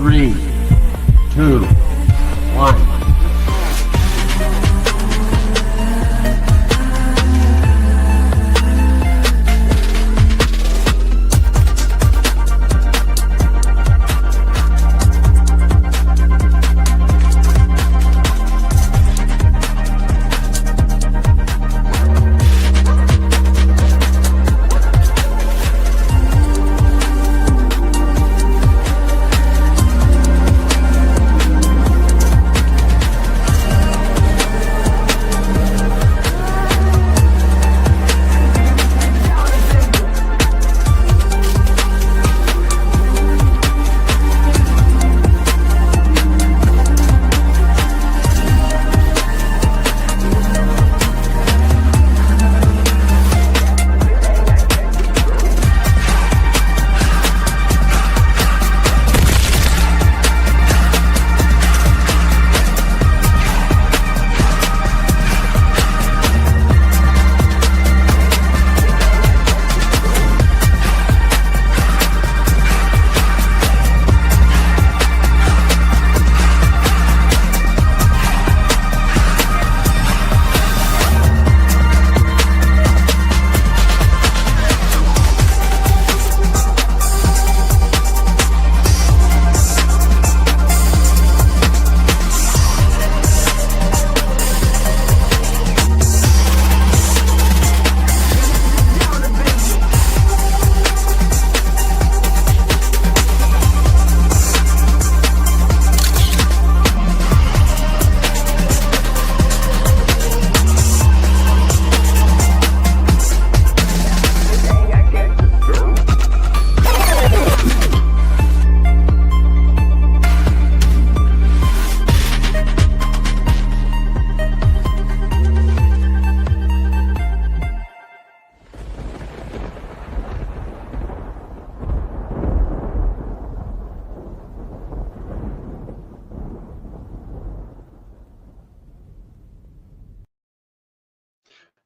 3, 2, 1.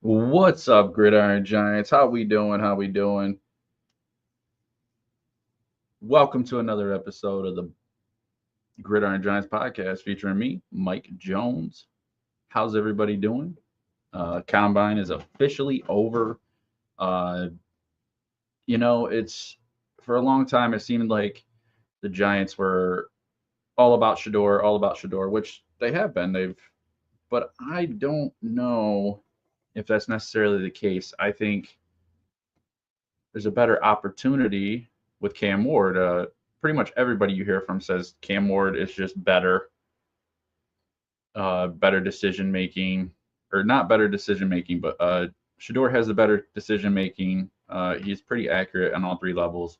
What's up, Gridiron Giants? How we doing? How we doing? Welcome to another episode of the Gridiron Giants podcast featuring me, Mike Jones. How's everybody doing? Combine is officially over. It's for a long time it seemed like the Giants were all about Shedeur, which they have been. But I don't know if that's necessarily the case. I think there's a better opportunity with Cam Ward. Pretty much everybody you hear from says Cam Ward is just better, better decision making, or not better decision making, but Shedeur has the better decision making. He's pretty accurate on all three levels,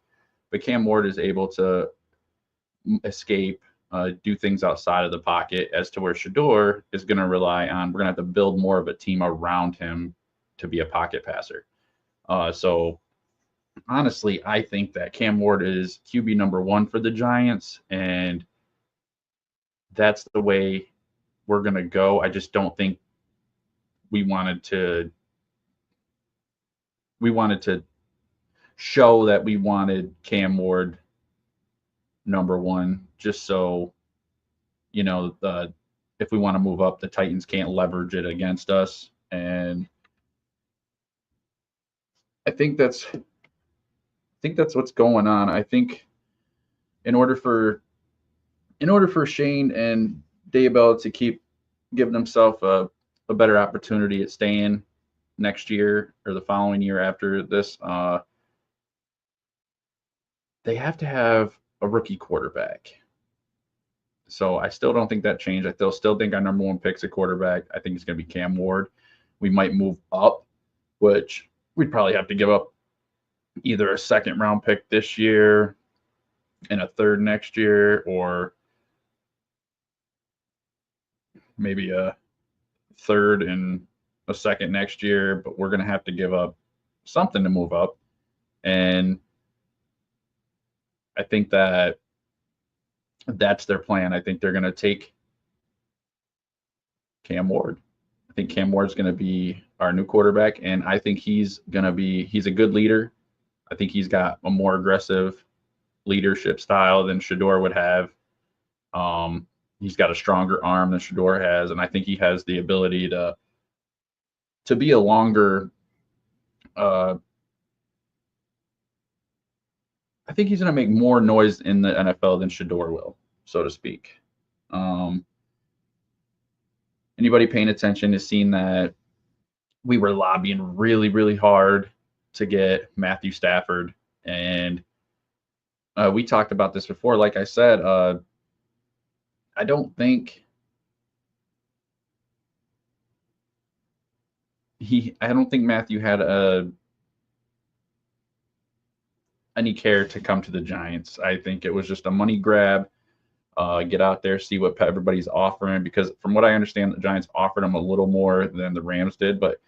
but Cam Ward is able to escape, do things outside of the pocket, as to where Shedeur is going to rely on. We're going to have to build more of a team around him to be a pocket passer. So honestly, I think that Cam Ward is QB number 1 for the Giants, and that's the way we're going to go. I just don't think we wanted to show that we wanted Cam Ward number 1, just so, if we want to move up, the Titans can't leverage it against us. And I think that's what's going on. I think in order for Shane and Daboll to keep giving themselves a better opportunity at staying next year or the following year after this, they have to have a rookie quarterback. So I still don't think that changed. I still think our number 1 pick's a quarterback. I think it's going to be Cam Ward. We might move up, which we'd probably have to give up either a second-round pick this year and a third next year, or maybe a third and a second next year. But we're going to have to give up something to move up. And I think that's their plan. I think they're going to take Cam Ward. I think Cam Ward's going to be our new quarterback, and I think he's a good leader. I think he's got a more aggressive leadership style than Shedeur would have. He's got a stronger arm than Shedeur has, and I think he has the ability to be a longer. I think he's going to make more noise in the NFL than Shedeur will, so to speak. Anybody paying attention has seen that we were lobbying really, really hard to get Matthew Stafford, and we talked about this before. Like I said, I don't think Matthew had any care to come to the Giants. I think it was just a money grab. Get out there, see what everybody's offering, because from what I understand, the Giants offered him a little more than the Rams did, but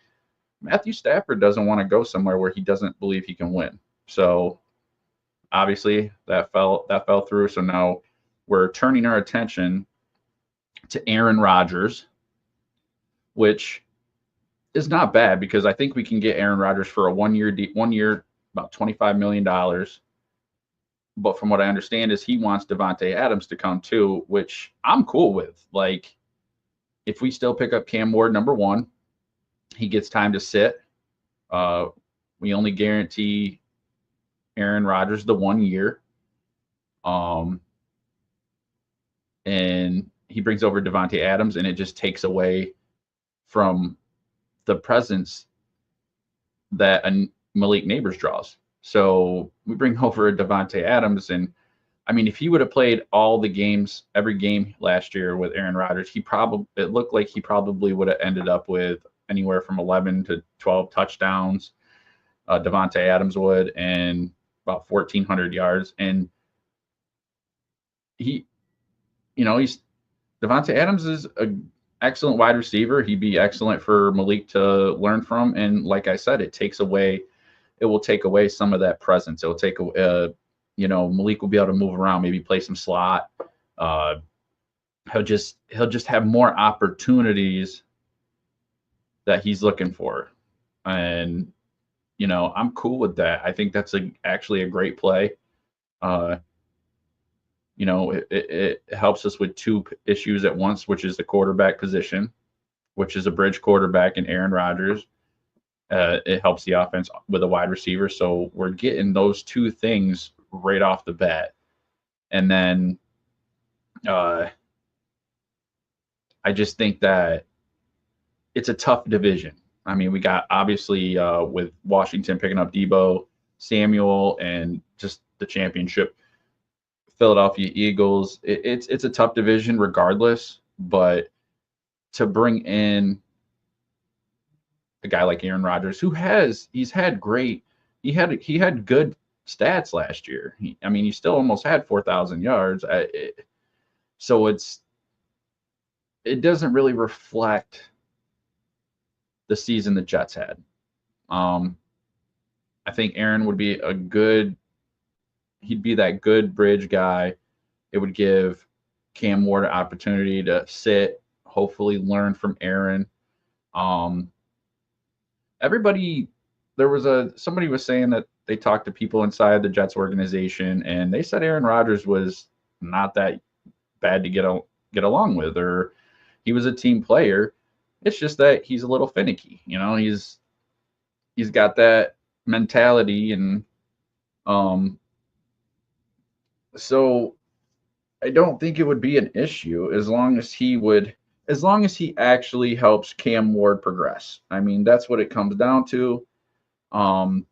Matthew Stafford doesn't want to go somewhere where he doesn't believe he can win. So obviously that fell through. So now we're turning our attention to Aaron Rodgers, which is not bad because I think we can get Aaron Rodgers for a 1 year, about $25 million. But from what I understand is he wants Davante Adams to come too, which I'm cool with. Like, if we still pick up Cam Ward, number one, he gets time to sit. We only guarantee Aaron Rodgers the 1 year. And he brings over Davante Adams, and it just takes away from the presence that Malik Nabers draws. So we bring over Davante Adams, and I mean, if he would have played all the games, every game last year with Aaron Rodgers, it looked like he probably would have ended up with anywhere from 11 to 12 touchdowns. Davante Adams would, and about 1,400 yards. And Davante Adams is an excellent wide receiver. He'd be excellent for Malik to learn from. And like I said, it will take away some of that presence. It will take Malik will be able to move around, maybe play some slot. He'll just have more opportunities that he's looking for. And, I'm cool with that. I think that's actually a great play. It helps us with two issues at once, which is the quarterback position, which is a bridge quarterback in Aaron Rodgers. It helps the offense with a wide receiver. So we're getting those two things right off the bat. And then I just think that it's a tough division. I mean, we got obviously with Washington picking up Deebo Samuel and just the championship, Philadelphia Eagles. It's a tough division regardless, but to bring in a guy like Aaron Rodgers, he had good stats last year. He still almost had 4,000 yards. So it doesn't really reflect the season the Jets had. I think Aaron would be he'd be that good bridge guy. It would give Cam Ward an opportunity to sit, hopefully learn from Aaron. Somebody was saying that they talked to people inside the Jets organization, and they said Aaron Rodgers was not that bad to get along with, or he was a team player. It's just that he's a little finicky. He's got that mentality, and so I don't think it would be an issue as long as he actually helps Cam Ward progress. That's what it comes down to. I'm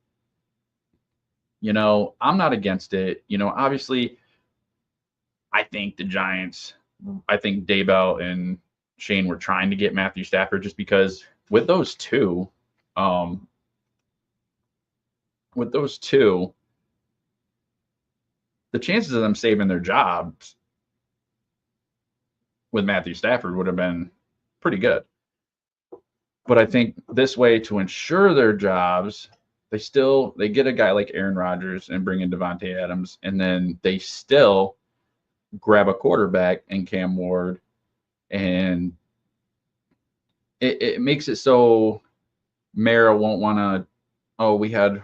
not against it. Obviously, I think Daboll and Shane were trying to get Matthew Stafford just because with those two, the chances of them saving their jobs with Matthew Stafford would have been pretty good. But I think this way, to ensure their jobs, they get a guy like Aaron Rodgers and bring in Davante Adams, and then they still grab a quarterback in Cam Ward, and it makes it so Mara won't want to, we had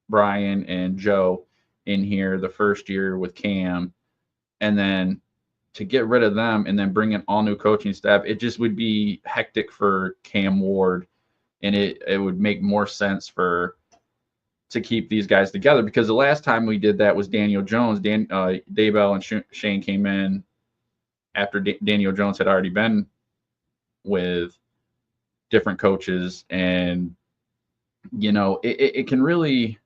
Brian and Joe in here the first year with Cam, and then to get rid of them and then bring in all new coaching staff, it just would be hectic for Cam Ward, and it would make more sense to keep these guys together, because the last time we did that was Daniel Jones. Daybell and Shane came in after Daniel Jones had already been with different coaches, and it can really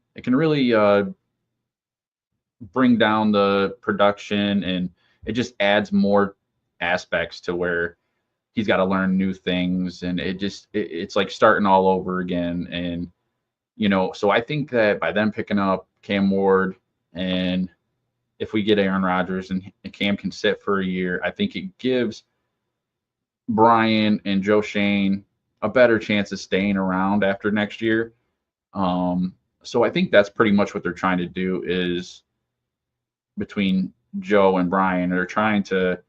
bring down the production, and it just adds more aspects to where he's got to learn new things, and it's like starting all over again. And so I think that by them picking up Cam Ward, and if we get Aaron Rodgers and Cam can sit for a year, I think it gives Brian and Joe Schoen a better chance of staying around after next year. So I think that's pretty much what they're trying to do, is between Joe and Brian, they're trying to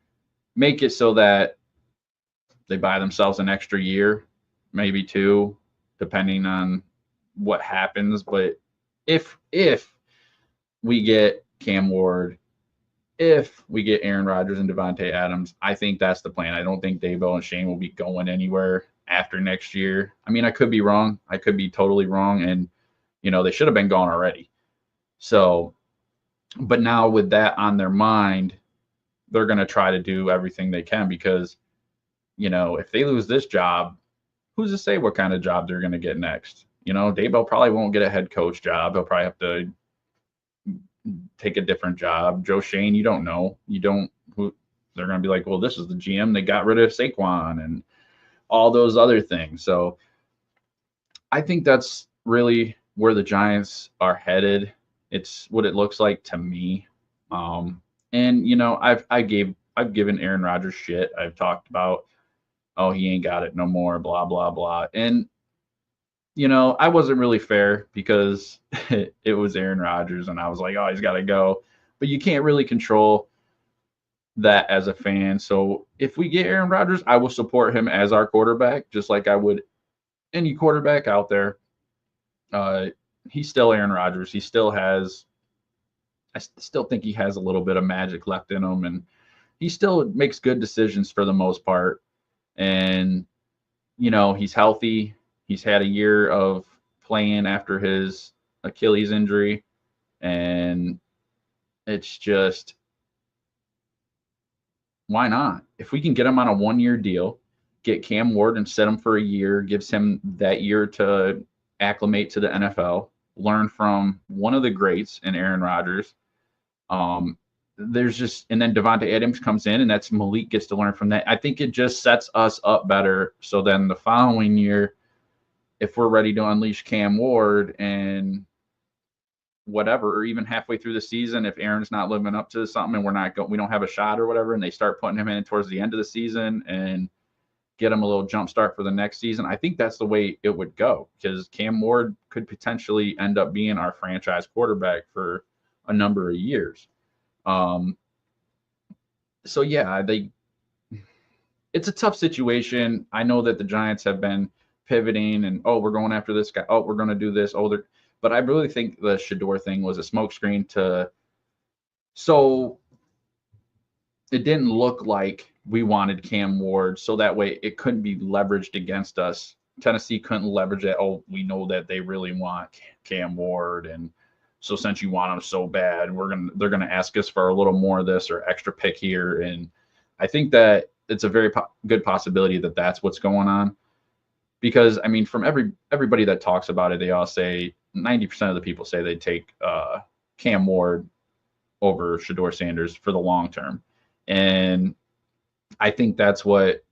make it so that they buy themselves an extra year, maybe 2, depending on what happens. But if we get Cam Ward, if we get Aaron Rodgers and Davante Adams, I think that's the plan. I don't think Daybell and Shane will be going anywhere after next year. I mean, I could be wrong. I could be totally wrong, and they should have been gone already. So, but now with that on their mind, they're going to try to do everything they can, because if they lose this job, who's to say what kind of job they're going to get next? Daybell probably won't get a head coach job. He'll probably have to take a different job. Joe Schoen, you don't know. They're going to be like, well, this is the GM. They got rid of Saquon and all those other things. So I think that's really where the Giants are headed. It's what it looks like to me. And I've given Aaron Rodgers shit. I've talked about, oh, he ain't got it no more, blah blah blah. And I wasn't really fair, because it was Aaron Rodgers, and I was like, oh, he's got to go. But you can't really control that as a fan. So if we get Aaron Rodgers, I will support him as our quarterback, just like I would any quarterback out there. He's still Aaron Rodgers. I still think he has a little bit of magic left in him, and he still makes good decisions for the most part. And, he's healthy. He's had a year of playing after his Achilles injury, and it's just, why not? If we can get him on a 1-year deal, get Cam Ward and set him for a year, gives him that year to acclimate to the NFL, learn from one of the greats in Aaron Rodgers. And then Davante Adams comes in, and that's Malik gets to learn from that. I think it just sets us up better. So then the following year, if we're ready to unleash Cam Ward and whatever, or even halfway through the season, if Aaron's not living up to something and we don't have a shot or whatever, and they start putting him in towards the end of the season and get him a little jump start for the next season, I think that's the way it would go, because Cam Ward could potentially end up being our franchise quarterback for a number of years. So yeah, it's a tough situation. I know that the Giants have been pivoting and, oh, we're going after this guy. Oh, we're going to do this. But I really think the Shedeur thing was a smokescreen so it didn't look like we wanted Cam Ward, so that way it couldn't be leveraged against us. Tennessee couldn't leverage that. Oh, we know that they really want Cam Ward, and so since you want him so bad, they're gonna ask us for a little more of this or extra pick here. And I think that it's a very good possibility that that's what's going on, because I mean, from everybody that talks about it, they all say 90% of the people say they take Cam Ward over Shedeur Sanders for the long term, and I think that's what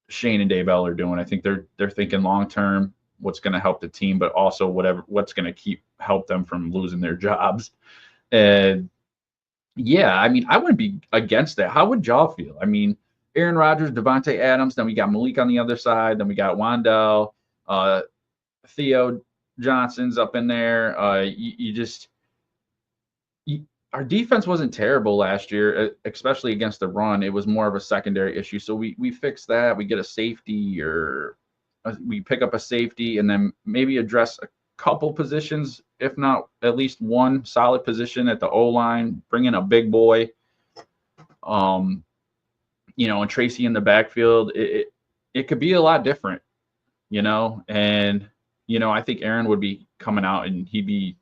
Shane and Daybell are doing. I think they're thinking long term, what's going to help the team, but also what's going to help them from losing their jobs. And yeah, I mean, I wouldn't be against that. How would y'all feel? I mean, Aaron Rodgers, Davante Adams, then we got Malik on the other side, then we got Wan'Dale, Theo Johnson's up in there. Our defense wasn't terrible last year, especially against the run. It was more of a secondary issue. So we fix that. We get a safety, or we pick up a safety, and then maybe address a couple positions, if not at least one solid position at the O-line, bring in a big boy. And Tracy in the backfield, it could be a lot different, and I think Aaron would be coming out and he'd be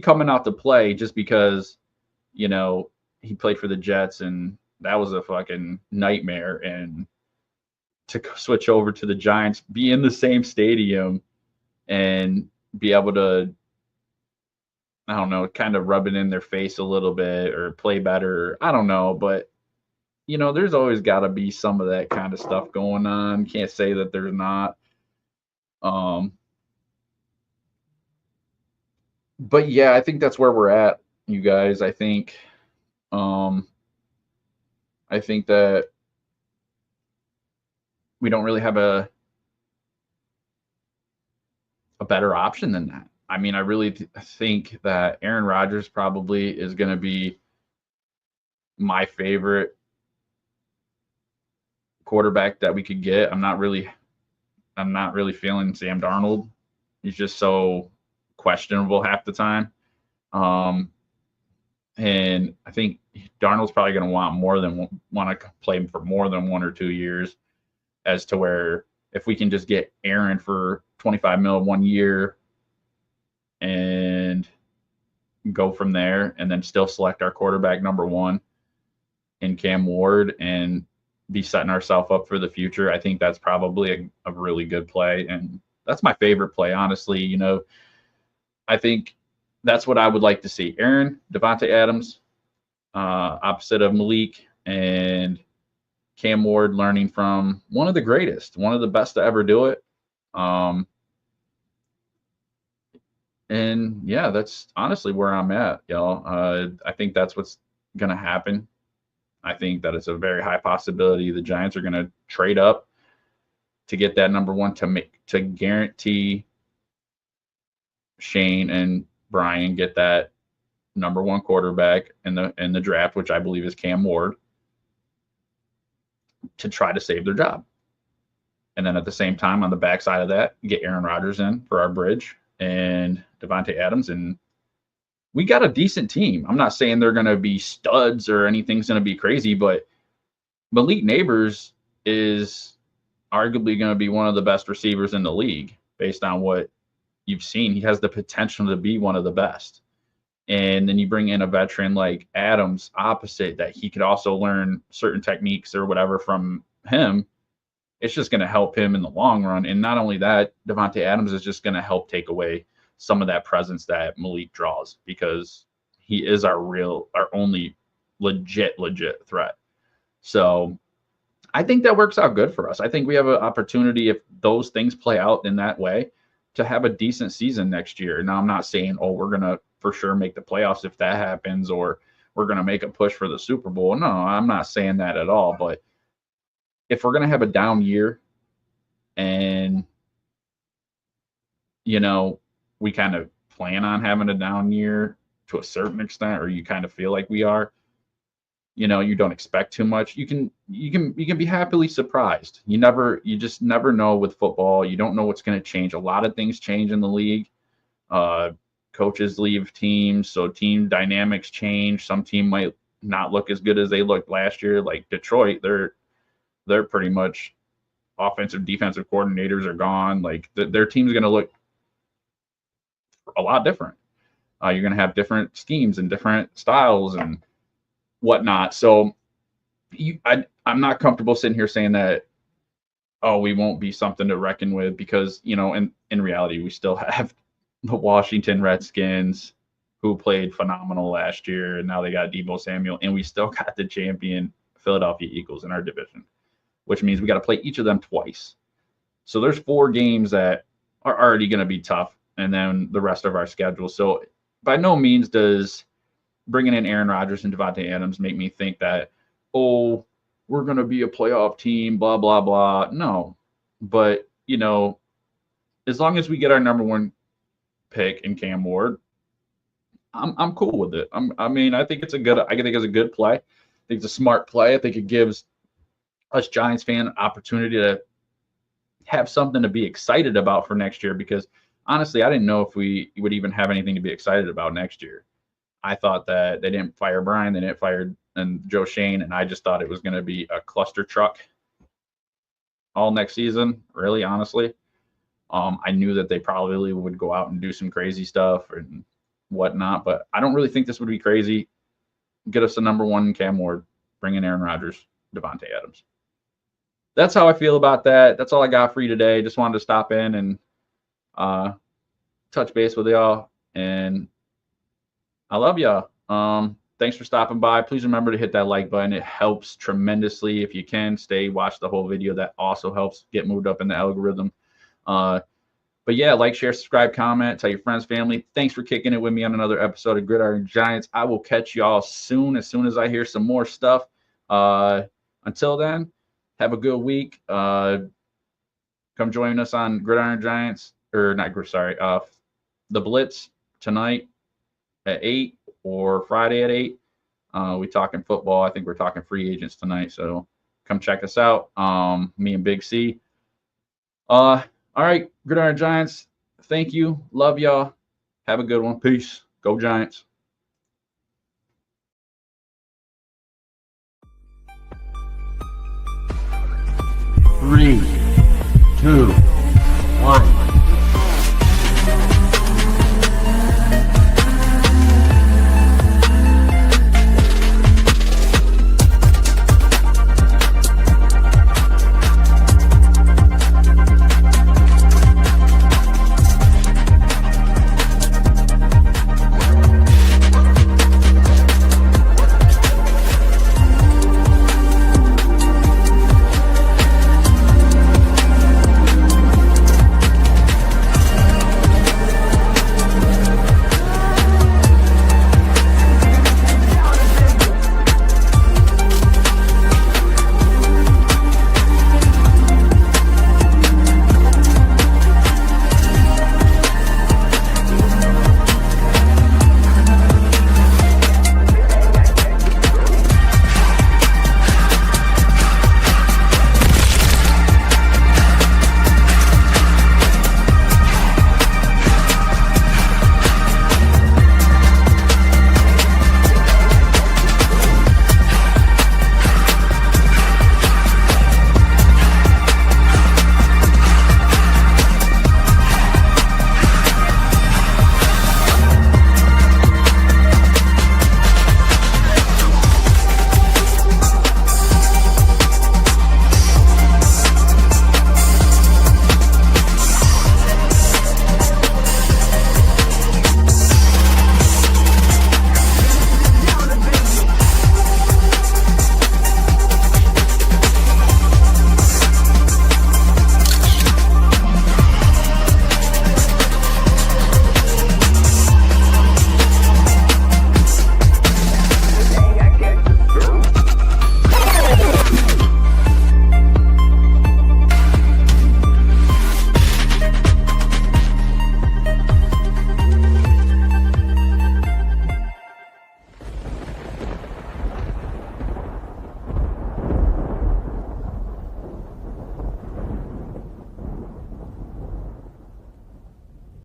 coming out to play just because, he played for the Jets and that was a fucking nightmare. And to switch over to the Giants, be in the same stadium and be able to, I don't know, kind of rub it in their face a little bit or play better. I don't know, but there's always got to be some of that kind of stuff going on. Can't say that there's not. But yeah, I think that's where we're at, you guys. I think that we don't really have a better option than that. I mean, I really think that Aaron Rodgers probably is going to be my favorite quarterback that we could get. I'm not really feeling Sam Darnold. He's just so questionable half the time. And I think Darnold's probably going to want to play for more than 1 or 2 years, as to where if we can just get Aaron for $25 million 1 year and go from there, and then still select our quarterback number 1 in Cam Ward and be setting ourselves up for the future. I think that's probably a really good play. And that's my favorite play, honestly. I think that's what I would like to see. Aaron, Davante Adams, opposite of Malik, and Cam Ward learning from one of the greatest, one of the best to ever do it. And yeah, that's honestly where I'm at, y'all. I think that's what's going to happen. I think that it's a very high possibility the Giants are going to trade up to get that number 1 to guarantee Shane and Brian get that number 1 quarterback in the draft, which I believe is Cam Ward, to try to save their job. And then at the same time, on the backside of that, get Aaron Rodgers in for our bridge and Davante Adams, and we got a decent team. I'm not saying they're going to be studs or anything's going to be crazy, but Malik Neighbors is arguably going to be one of the best receivers in the league based on what you've seen. He has the potential to be one of the best. And then you bring in a veteran like Adams opposite, that he could also learn certain techniques or whatever from him. It's just going to help him in the long run. And not only that, Davante Adams is just going to help take away some of that presence that Malik draws, because he is our only legit threat. So I think that works out good for us. I think we have an opportunity, if those things play out in that way, to have a decent season next year. Now, I'm not saying, we're going to for sure make the playoffs if that happens, or we're going to make a push for the Super Bowl. No, I'm not saying that at all. But if we're going to have a down year and, we kind of plan on having a down year to a certain extent, or you kind of feel like we are, you don't expect too much. You can be happily surprised. You just never know with football. You don't know what's going to change. A lot of things change in the league. Coaches leave teams, so team dynamics change. Some team might not look as good as they looked last year. Like Detroit, they're pretty much offensive, defensive coordinators are gone. Like their team's going to look a lot different. You're going to have different schemes and different styles and whatnot. So I'm not comfortable sitting here saying that, we won't be something to reckon with, because, in reality, we still have the Washington Redskins, who played phenomenal last year, and now they got Deebo Samuel, and we still got the champion Philadelphia Eagles in our division, which means we got to play each of them twice. So there's 4 games that are already going to be tough, and then the rest of our schedule. So by no means does bringing in Aaron Rodgers and Davante Adams make me think that, we're going to be a playoff team, blah, blah, blah. No. But, as long as we get our number 1 pick in Cam Ward, I'm cool with it. I think it's a good play. I think it's a smart play. I think it gives us Giants fan opportunity to have something to be excited about for next year, because honestly, I didn't know if we would even have anything to be excited about next year. I thought that they didn't fire Brian, they didn't fire and Joe Shane, and I just thought it was going to be a cluster truck all next season, really, honestly. I knew that they probably would go out and do some crazy stuff and whatnot, but I don't really think this would be crazy. Get us the number one Cam Ward, bring in Aaron Rodgers, Devontae Adams. That's how I feel about that. That's all I got for you today. Just wanted to stop in and touch base with y'all, and I love y'all. Thanks for stopping by. Please remember to hit that like button. It helps tremendously. If you can, watch the whole video. That also helps get moved up in the algorithm. But yeah, like, share, subscribe, comment, tell your friends, family. Thanks for kicking it with me on another episode of Gridiron Giants. I will catch y'all soon as I hear some more stuff. Until then, have a good week. Come join us on Gridiron Giants, or not, sorry, the Blitz tonight at 8 or Friday at 8. We talking football. I think we're talking free agents tonight, so come check us out. Me and Big C. All right, Gridiron Giants, thank you. Love y'all. Have a good one. Peace. Go Giants. Three, two, one.